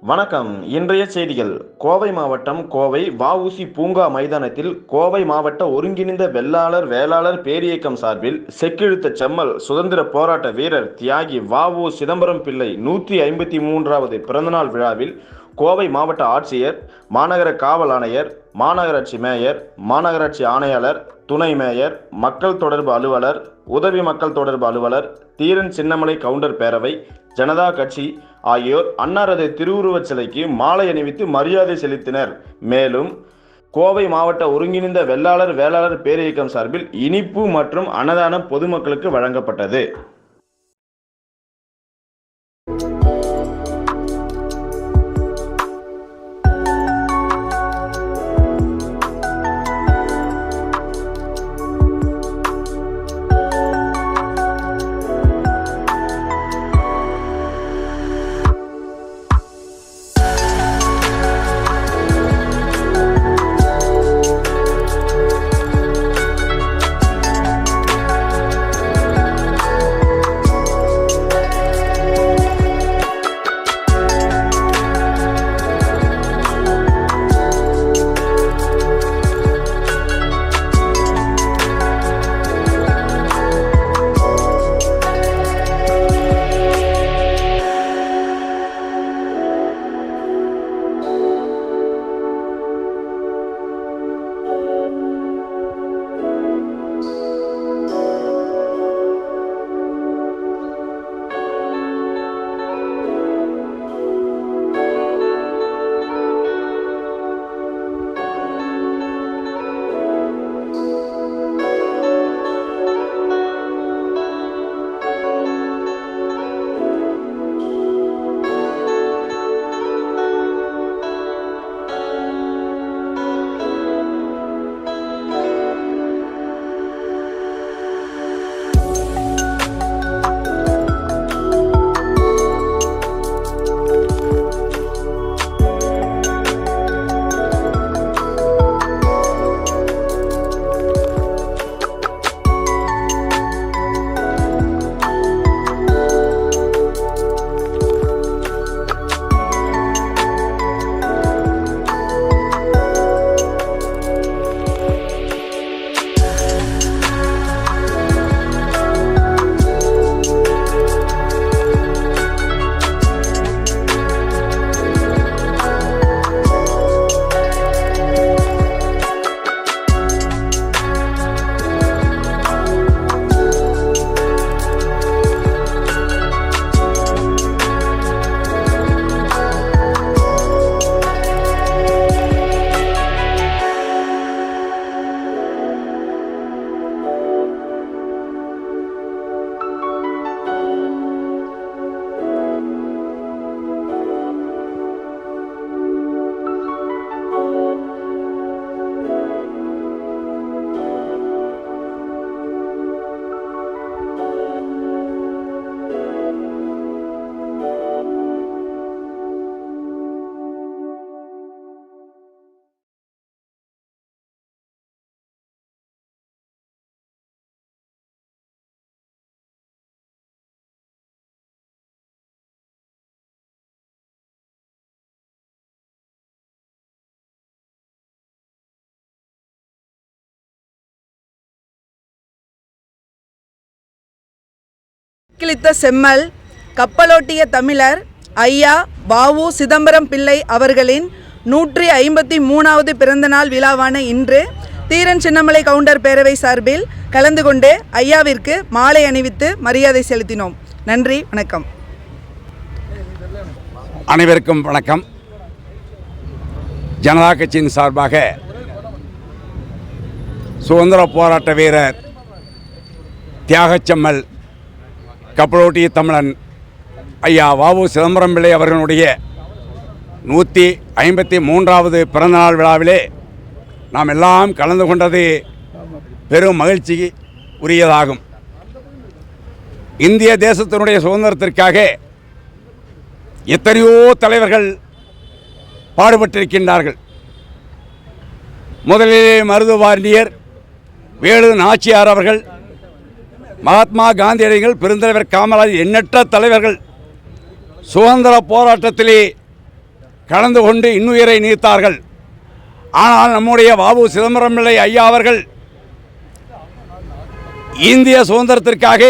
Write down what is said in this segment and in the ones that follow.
வணக்கம். இன்றைய செய்திகள். கோவை மாவட்டம் கோவை வ.உ.சி. பூங்கா மைதானத்தில் கோவை மாவட்ட ஒருங்கிணைந்த வெள்ளாளர் வேளாளர் பேரியக்கம் சார்பில் செக்கிழுத்த செம்மல் சுதந்திர போராட்ட வீரர் தியாகி வ.உ. சிதம்பரம் பிள்ளை 153வது பிறந்தநாள் விழாவில் கோவை மாவட்ட ஆட்சியர், மாநகர காவல் ஆணையர், மாநகராட்சி மேயர், மாநகராட்சி ஆணையாளர், துணை மேயர், மக்கள் தொடர்பு அலுவலர், உதவி மக்கள் தொடர்பு அலுவலர், தீரன் சின்னமலை கவுண்டர் பேரவை, ஜனதா கட்சி ஆகியோர் அன்னாரது திருவுருவச் சிலைக்கு மாலை அணிவித்து மரியாதை செலுத்தினர். மேலும் கோவை மாவட்ட ஒருங்கிணைந்த வெள்ளாளர் வேளாளர் பேரியக்கம் சார்பில் இனிப்பு மற்றும் அன்னதானம் பொதுமக்களுக்கு வழங்கப்பட்டது. கிழித்த செம்மல் கப்பலோட்டிய தமிழர் ஐயா வ.உ. சிதம்பரம் பிள்ளை அவர்களின் 153வது பிறந்தநாள் விழாவான இன்று தீரன் சின்னமலை கவுண்டர் பேரவை சார்பில் கலந்து கொண்டு ஐயாவிற்கு மாலை அணிவித்து மரியாதை செலுத்தினோம். நன்றி, வணக்கம். அனைவருக்கும் வணக்கம். ஜனதா கட்சியின் சார்பாக சுதந்திர போராட்ட வீரர் தியாகச்செம்மல் கப்பலோட்டிய தமிழன் ஐயா வ.உ. சிதம்பரம் பிள்ளை அவர்களுடைய 153வது பிறந்தநாள் விழாவிலே நாம் எல்லாம் கலந்து கொண்டது பெரும் மகிழ்ச்சி உரியதாகும். இந்திய தேசத்தினுடைய சுதந்திரத்திற்காக எத்தனையோ தலைவர்கள் பாடுபட்டிருக்கின்றார்கள். முதலிலே மருதுபாண்டியர், வேலு நாச்சியார் அவர்கள், மகாத்மா காந்தியடிகள், பெருந்தலைவர் காமராஜர், எண்ணற்ற தலைவர்கள் சுதந்திர போராட்டத்திலே கலந்து கொண்டு இன்னுயிரை நீத்தார்கள். ஆனால் நம்முடைய வாவு சிதம்பரம் பிள்ளை ஐயா அவர்கள் இந்திய சுதந்திரத்திற்காக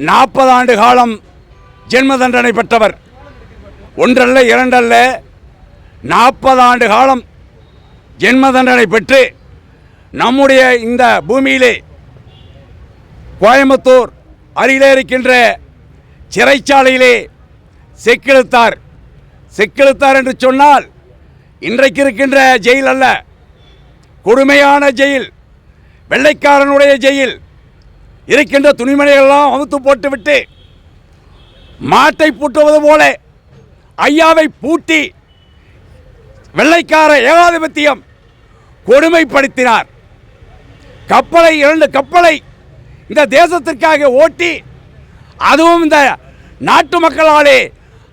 40 ஆண்டு காலம் ஜென்ம தண்டனை பெற்றவர். ஒன்றல்ல இரண்டல்ல 40 ஆண்டு காலம் ஜென்ம தண்டனை பெற்று நம்முடைய இந்த பூமியிலே கோயம்புத்தூர் அருகிலே இருக்கின்ற சிறைச்சாலையிலே செக்கிழுத்தார். செக்கிழுத்தார் என்று சொன்னால் இன்றைக்கு இருக்கின்ற ஜெயில் அல்ல, கொடுமையான ஜெயில், வெள்ளைக்காரனுடைய ஜெயில். இருக்கின்ற துணிமணிகளெல்லாம் அமுத்து போட்டுவிட்டு மாட்டை பூட்டுவது போல ஐயாவை பூட்டி வெள்ளைக்கார ஏகாதிபத்தியம் கொடுமைப்படுத்தினார். கப்பலை 2 கப்பலை இந்த தேசத்திற்காக ஓட்டி, அதுவும் இந்த நாட்டு மக்களாலே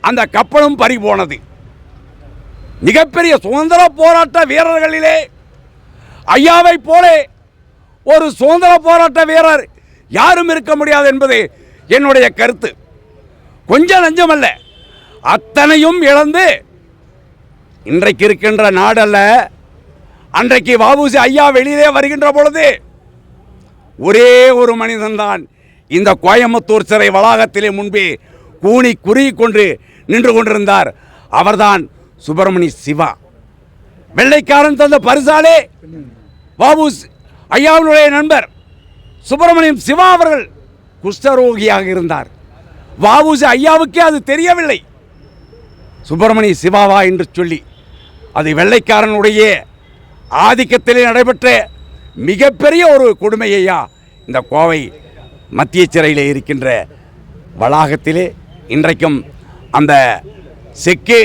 அந்த கப்பலும் பறி போனது. மிகப்பெரிய சுதந்திர போராட்ட வீரர்களிலே ஐயாவை போல ஒரு சுதந்திர போராட்ட வீரர் யாரும் இருக்க முடியாது என்பது என்னுடைய கருத்து. கொஞ்சம் நஞ்சமல்ல, அத்தனையும் இழந்து இன்றைக்கு இருக்கின்ற நாடல்ல. அன்றைக்கு வஉசி ஐயா வெளியிலே வருகின்ற பொழுது ஒரே ஒரு மனிதன்தான் இந்த கோயம்புத்தூர் சிறை வளாகத்திலே முன்பே கூனி குறுகி கொண்டு நின்று கொண்டிருந்தார். அவர்தான் சுப்பிரமணி சிவா. வெள்ளைக்காரன் தந்த பரிசாலே வஉசி ஐயாவினுடைய நண்பர் சுப்பிரமணியம் சிவா அவர்கள் குஷ்டரோகியாக இருந்தார். வஉசி ஐயாவுக்கே அது தெரியவில்லை. சுப்பிரமணிய சிவாவா என்று சொல்லி அது வெள்ளைக்காரனுடைய ஆதிக்கத்திலே நடைபெற்ற மிகப்பெரிய ஒரு கொடுமையா இந்த கோவை மத்திய சிறையிலே இருக்கின்ற வளாகத்திலே இன்றைக்கும் அந்த செக்கு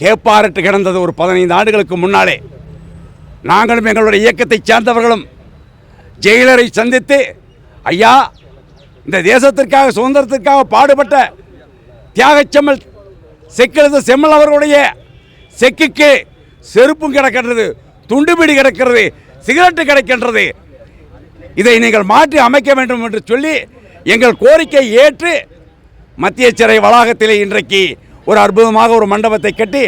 கேப்பாரட்டு கிடந்தது. ஒரு 15 ஆண்டுகளுக்கு முன்னாலே நாங்களும் எங்களுடைய இயக்கத்தை சேர்ந்தவர்களும் ஜெயிலரை சந்தித்து, ஐயா, இந்த தேசத்திற்காக சுதந்திரத்திற்காக பாடுபட்ட தியாகச்செம்மல் செக்கெழுத செம்மல் அவர்களுடைய செக்குக்கு செருப்பும் கிடக்கின்றது, துண்டுபிடி கிடக்கிறது, சிகரெட்டு கிடைக்கின்றது. இதை நீங்கள் மாற்றி அமைக்க வேண்டும் என்று சொல்லி எங்கள் கோரிக்கை ஏற்று மத்திய சிறை வளாகத்திலே இன்றைக்கு ஒரு அற்புதமாக ஒரு மண்டபத்தை கட்டி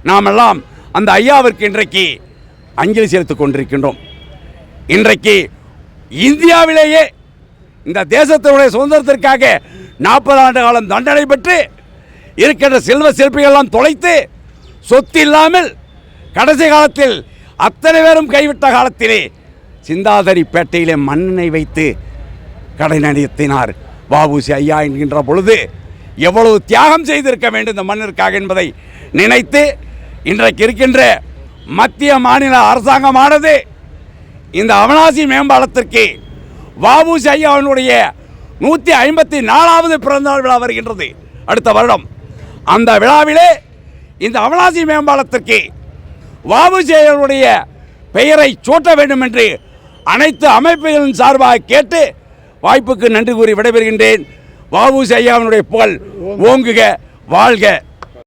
நாமெல்லாம் அந்த ஐயாவிற்கு இன்றைக்கு அஞ்சலி செலுத்திக் கொண்டிருக்கின்றோம். இன்றைக்கு இந்தியாவிலேயே இந்த தேசத்தினுடைய சுதந்திரத்திற்காக 40 ஆண்டு காலம் தண்டனை பெற்று இருக்கின்ற செல்வ சிற்பிகளெல்லாம் தொலைத்து சொத்து இல்லாமல் கடைசி காலத்தில் அத்தனை பேரும் கைவிட்ட காலத்திலே சிந்தாதிரிப்பேட்டையிலே மண்ணை வைத்து கடை நடத்தினார் வஉசி ஐயா என்கின்ற பொழுது எவ்வளவு தியாகம் செய்திருக்க வேண்டும் இந்த மண்ணிற்காக என்பதை நினைத்து இன்றைக்கு இருக்கின்ற மத்திய மாநில அரசாங்கமானது இந்த அவனாசி மேம்பாலத்திற்கு வஉசி ஐயாவினுடைய 154வது பிறந்தநாள் விழா வருகின்றது அடுத்த வருடம். அந்த விழாவிலே இந்த அவனாசி மேம்பாலத்திற்கு வஉசி ஐயாவுடைய பெயரை சூட்ட வேண்டும் என்று அனைத்து அமைப்புகளின் சார்பாக கேட்டு வாய்ப்புக்கு நன்றி கூறி விடைபெறுகின்றேன். வஉசி ஐயாவினுடைய புகழ் ஓங்குக, வாழ்க.